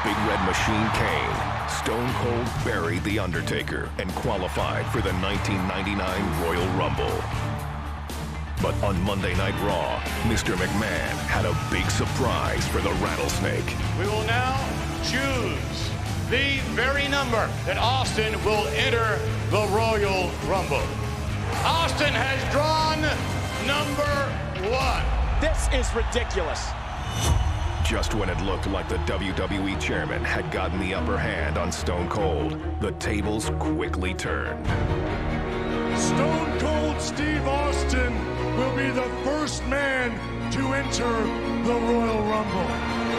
Big Red Machine Kane, Stone Cold buried The Undertaker and qualified for the 1999 Royal Rumble. But on Monday Night Raw, Mr. McMahon had a big surprise for the Rattlesnake. We will now choose the very number that Austin will enter the Royal Rumble. Austin has drawn number 1. This is ridiculous. Just when it looked like the WWE chairman had gotten the upper hand on Stone Cold, the tables quickly turned. Stone Cold Steve Austin will be the first man to enter the Royal Rumble.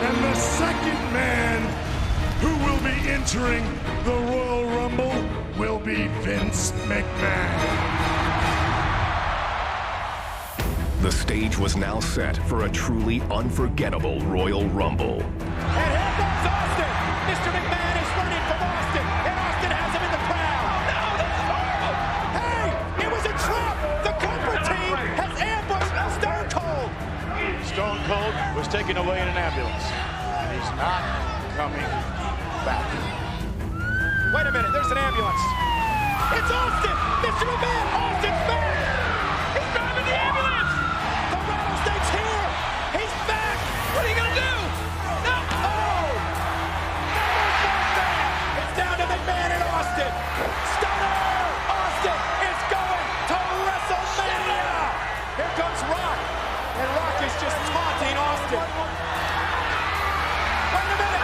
And the second man who will be entering the Royal Rumble will be Vince McMahon. The stage was now set for a truly unforgettable Royal Rumble. And here comes Austin. Mr. McMahon is running from Austin, and Austin has him in the crowd. No, this is horrible. Hey, it was a trap. The corporate team has ambushed Stone Cold. Stone Cold was taken away in an ambulance. And he's not coming back. Wait a minute, there's an ambulance. It's Austin. Mr. McMahon, Austin's back. He's driving the ambulance. The Rattlesnake's here. He's back. What are you going to do? No. Oh. It's down to McMahon and Austin. Stunner. Austin is going to WrestleMania. Here comes Rock. And Rock is just taunting Austin. Wait a minute.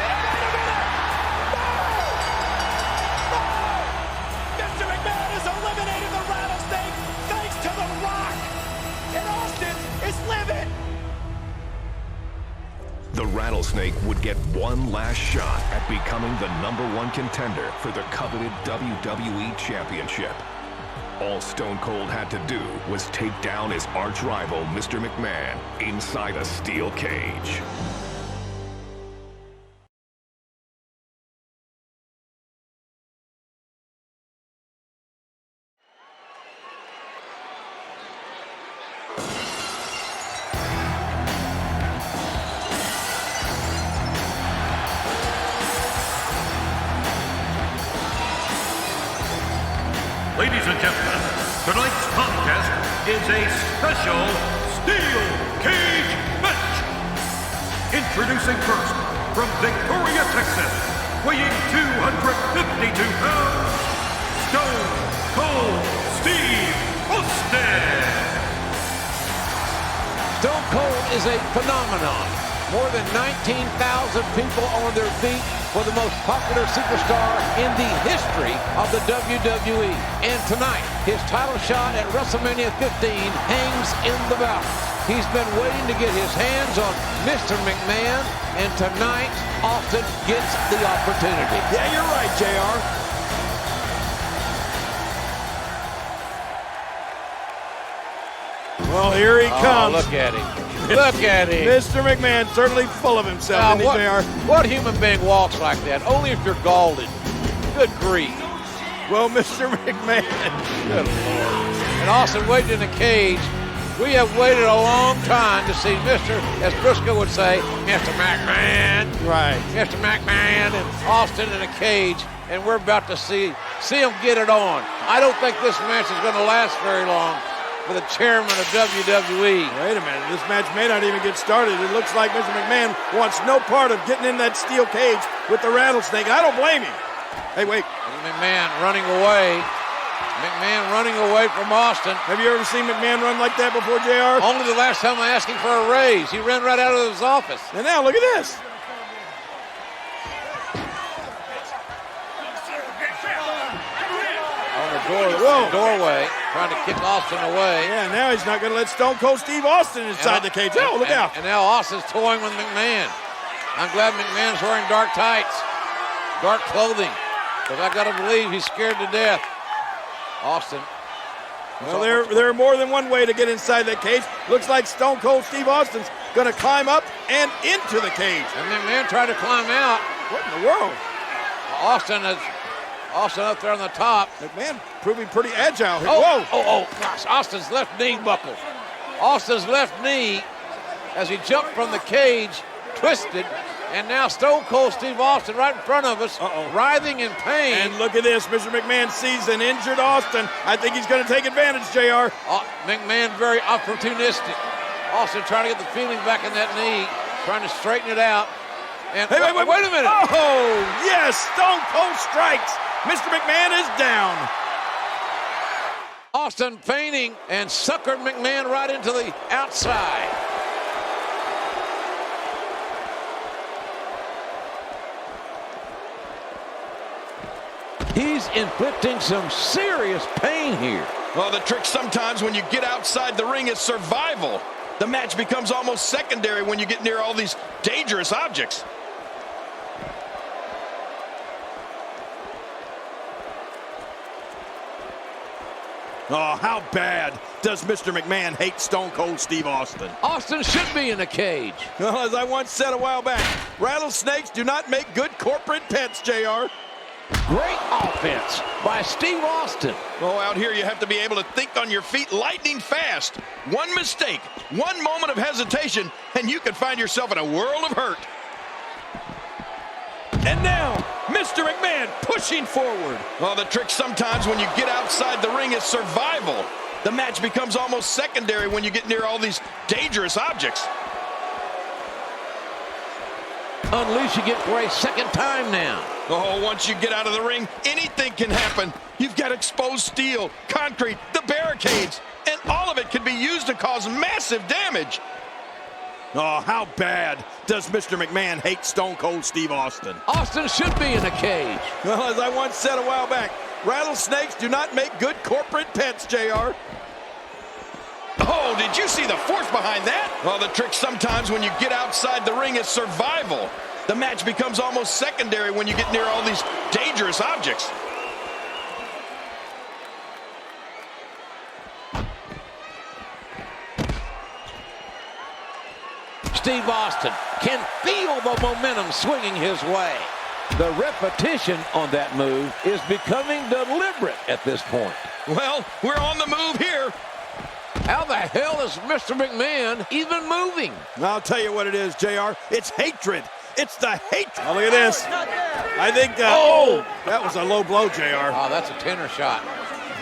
Mr. McMahon has eliminated the Rattlesnake thanks to The Rock. And Austin is livid. The Rattlesnake would get one last shot at becoming the #1 contender for the coveted WWE Championship. All Stone Cold had to do was take down his arch-rival, Mr. McMahon, inside a steel cage. Ladies and gentlemen, tonight's contest is a special steel cage match. Introducing first, from Victoria, Texas, weighing 252 pounds, Stone Cold Steve Austin. Stone Cold is a phenomenon. More than 19,000 people on their feet for the most popular superstar in the history of the WWE. And tonight, his title shot at WrestleMania 15 hangs in the balance. He's been waiting to get his hands on Mr. McMahon, and tonight, Austin gets the opportunity. Yeah, you're right, JR. Well, here he comes. Look at him. Look at him. Mr. McMahon, certainly full of himself, isn't he, JR? What human being walks like that? Only if you're galled. Good grief. Well, Mr. McMahon. Good Lord. And Austin waiting in the cage. We have waited a long time to see Mr., as Briscoe would say, Mr. McMahon. Right. Mr. McMahon and Austin in a cage, and we're about to see him get it on. I don't think this match is going to last very long for the chairman of WWE. Wait a minute, this match may not even get started. It looks like Mr. McMahon wants no part of getting in that steel cage with the Rattlesnake. I don't blame him. Hey, wait. McMahon running away. McMahon running away from Austin. Have you ever seen McMahon run like that before, JR? Only the last time I asked him for a raise. He ran right out of his office. And now, look at this. Doorway, trying to kick Austin away. Yeah, now he's not going to let Stone Cold Steve Austin inside the cage. Oh, look out. And now Austin's toying with McMahon. I'm glad McMahon's wearing dark tights, dark clothing, because I got to believe he's scared to death. Austin. Well, there are more than one way to get inside that cage. Looks like Stone Cold Steve Austin's going to climb up and into the cage. And McMahon tried to climb out. What in the world? Austin up there on the top. McMahon proving pretty agile here. Oh, gosh, Austin's left knee buckled. Austin's left knee, as he jumped from the cage, twisted, And now Stone Cold Steve Austin right in front of us, writhing in pain. And look at this. Mr. McMahon sees an injured Austin. I think he's going to take advantage, JR. McMahon very opportunistic. Austin trying to get the feeling back in that knee, trying to straighten it out. And hey, wait a minute. Oh, yes, Stone Cold strikes. Mr. McMahon is down. Austin feigning and suckered McMahon right into the outside. He's inflicting some serious pain here. Well, the trick sometimes when you get outside the ring is survival. The match becomes almost secondary when you get near all these dangerous objects. Oh, how bad does Mr. McMahon hate Stone Cold Steve Austin? Austin should be in a cage. Well, as I once said a while back, rattlesnakes do not make good corporate pets, JR. Great offense by Steve Austin. Oh, out here you have to be able to think on your feet lightning fast. One mistake, one moment of hesitation, and you could find yourself in a world of hurt. And now, Mr. McMahon pushing forward. Well, the trick sometimes when you get outside the ring is survival. The match becomes almost secondary when you get near all these dangerous objects. Unleashing it for a second time now. Oh, once you get out of the ring, anything can happen. You've got exposed steel, concrete, the barricades, and all of it can be used to cause massive damage. Oh, how bad does Mr. McMahon hate Stone Cold Steve Austin? Austin should be in a cage. Well, as I once said a while back, rattlesnakes do not make good corporate pets, JR. Oh, did you see the force behind that? Well, the trick sometimes when you get outside the ring is survival. The match becomes almost secondary when you get near all these dangerous objects. Steve Austin can feel the momentum swinging his way. The repetition on that move is becoming deliberate at this point. Well, we're on the move here. How the hell is Mr. McMahon even moving? I'll tell you what it is, JR. It's hatred. It's the hatred. Oh, look at this. I think, that was a low blow, JR. Oh, that's a tenor shot.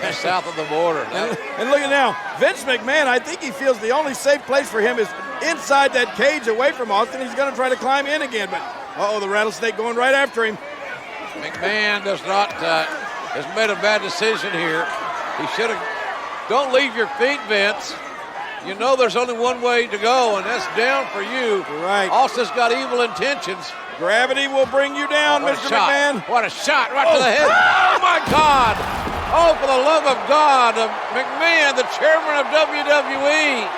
That's south of the border. And look at now, Vince McMahon, I think he feels the only safe place for him is inside that cage away from Austin. He's going to try to climb in again, but, the rattlesnake going right after him. McMahon has made a bad decision here. He should have, don't leave your feet, Vince. You know there's only one way to go, and that's down for you. Right. Austin's got evil intentions. Gravity will bring you down, Mr. McMahon. What a shot right to the head. Oh, my God. Oh, for the love of God, McMahon, the chairman of WWE,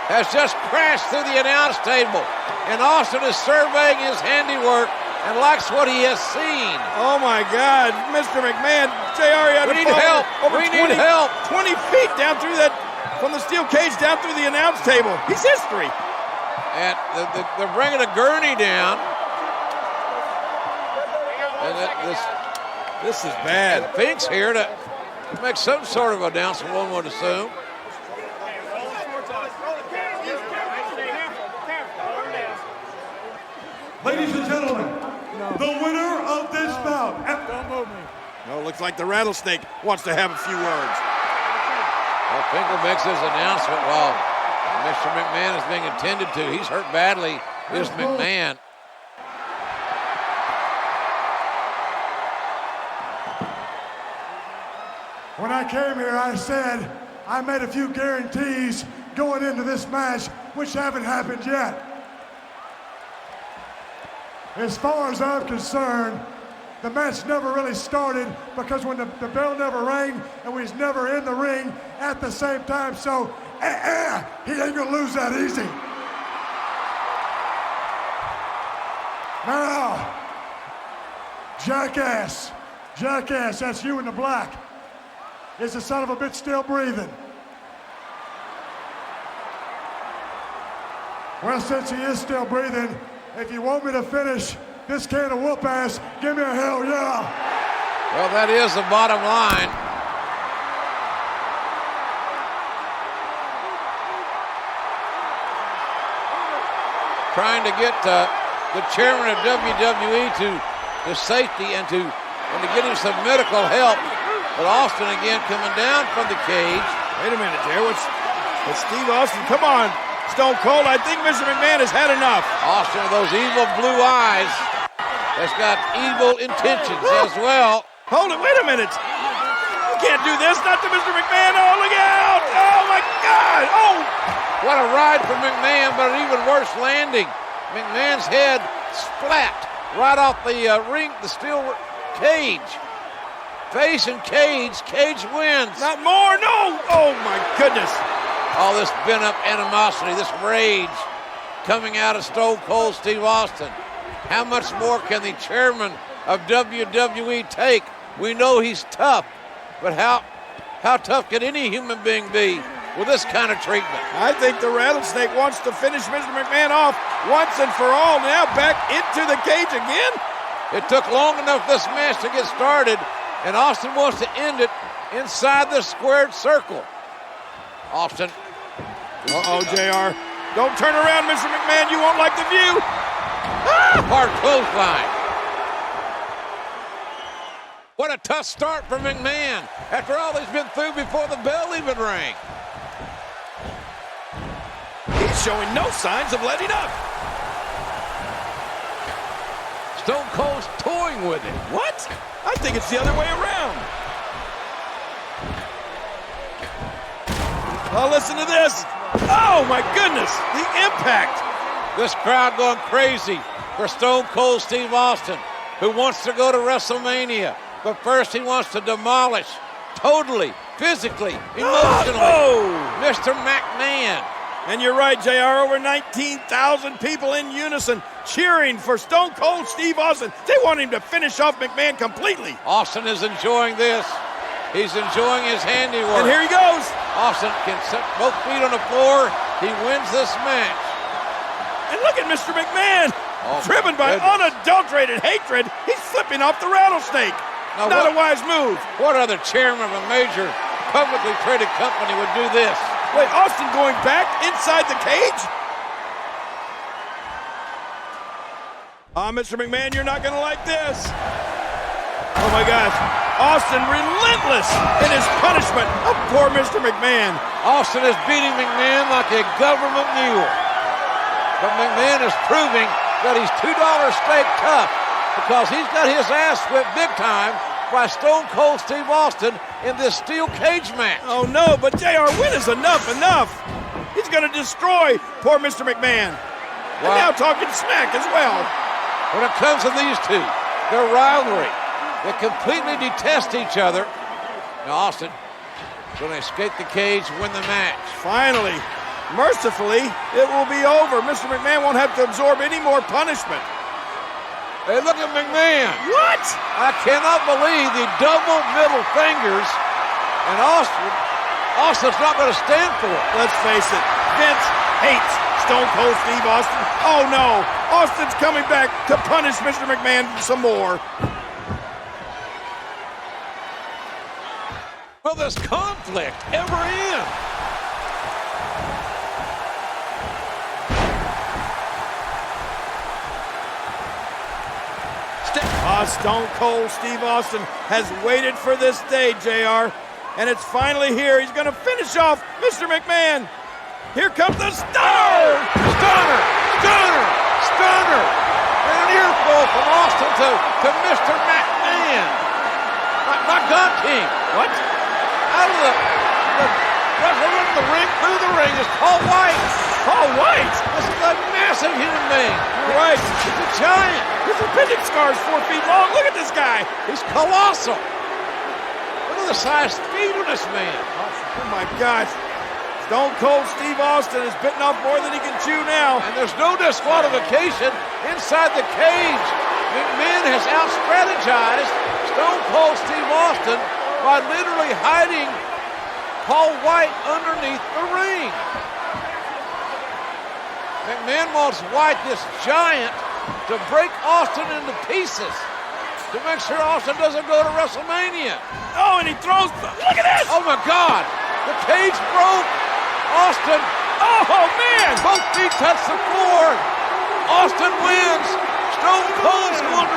has just crashed through the announce table, and Austin is surveying his handiwork and likes what he has seen. Oh, my God. Mr. McMahon, JR, you had We need help. We need help. 20 feet down through that, from the steel cage down through the announce table. He's history. And they're bringing a gurney down. And this is bad. Fink's here to make some sort of announcement, one would assume. Ladies and gentlemen, the winner of this bout. Don't move me. No, looks like the rattlesnake wants to have a few words. Well, Finkel makes his announcement while Mr. McMahon is being attended to. He's hurt badly, is McMahon. When I came here, I said I made a few guarantees going into this match, which haven't happened yet. As far as I'm concerned, the match never really started because when the bell never rang and we was never in the ring at the same time, so he ain't gonna lose that easy. Now, jackass, that's you in the black. Is the son of a bitch still breathing? Well, since he is still breathing, if you want me to finish this can of whoop ass, give me a hell yeah. Well, that is the bottom line. Trying to get the chairman of WWE to safety and to get him some medical help. But Austin again coming down from the cage. Wait a minute, Jay. What's Steve Austin? Come on, Stone Cold. I think Mr. McMahon has had enough. Austin with those evil blue eyes has got evil intentions as well. Hold it. Wait a minute. You can't do this. Not to Mr. McMahon. Oh, look out. Oh, my God. Oh. What a ride for McMahon, but an even worse landing. McMahon's head splat right off the ring, the steel cage. Face and cage. Cage wins. Not more. No. Oh, my goodness. All this pent-up animosity, this rage coming out of Stone Cold Steve Austin. How much more can the chairman of WWE take? We know he's tough, but how tough can any human being be with this kind of treatment? I think the Rattlesnake wants to finish Mr. McMahon off once and for all. Now back into the cage again. It took long enough this match to get started, and Austin wants to end it inside the squared circle. Austin. Uh-oh, JR. Don't turn around, Mr. McMahon. You won't like the view. Hard clothesline. What a tough start for McMahon after all he's been through before the bell even rang. He's showing no signs of letting up. Stone Cold's toying with it. What? I think it's the other way around. Oh, listen to this. Oh, my goodness. The impact. This crowd going crazy for Stone Cold Steve Austin, who wants to go to WrestleMania. But first he wants to demolish, totally, physically, emotionally, Mr. McMahon. And you're right, JR. Over 19,000 people in unison cheering for Stone Cold Steve Austin. They want him to finish off McMahon completely. Austin is enjoying this. He's enjoying his handiwork. And here he goes. Austin can set both feet on the floor. He wins this match. And look at Mr. McMahon. Driven by unadulterated hatred, he's flipping off the Rattlesnake. Now Not a wise move. What other chairman of a major publicly traded company would do this? Wait, Austin going back inside the cage? Mr. McMahon, you're not going to like this. Oh, my gosh. Austin relentless in his punishment of poor Mr. McMahon. Austin is beating McMahon like a government mule. But McMahon is proving that he's $2 steak tough because he's got his ass whipped big time by Stone Cold Steve Austin in this steel cage match. Oh, no, but JR, when is enough? He's going to destroy poor Mr. McMahon. And now talking smack as well. When it comes to these two, their rivalry, they completely detest each other. Now Austin is going to escape the cage, win the match. Finally, mercifully, it will be over. Mr. McMahon won't have to absorb any more punishment. Hey, look at McMahon. What? I cannot believe the double middle fingers, and Austin's not going to stand for it. Let's face it, Vince hates Stone Cold Steve Austin. Oh no, Austin's coming back to punish Mr. McMahon some more. Will this conflict ever end? Stone Cold Steve Austin has waited for this day, JR, and it's finally here. He's going to finish off Mr. McMahon. Here comes the stunner! Stunner! And an earful from Austin to Mr. McMahon. My God King. What? Out of the ring, through the ring is Paul White. Paul White? This is a massive human being. You're right. He's a giant. His appendix scar is 4 feet long. Look at this guy. He's colossal. Look at the size speed of this man. Oh my gosh. Stone Cold Steve Austin has bitten off more than he can chew now. And there's no disqualification inside the cage. McMahon has out-strategized Stone Cold Steve Austin by literally hiding Paul White underneath the ring. McMahon wants White, this giant, to break Austin into pieces to make sure Austin doesn't go to WrestleMania. Oh, and he throws. Look at this. Oh, my God. The cage broke. Austin. Oh, man. Both feet touch the floor. Austin wins. Stone Cold's going to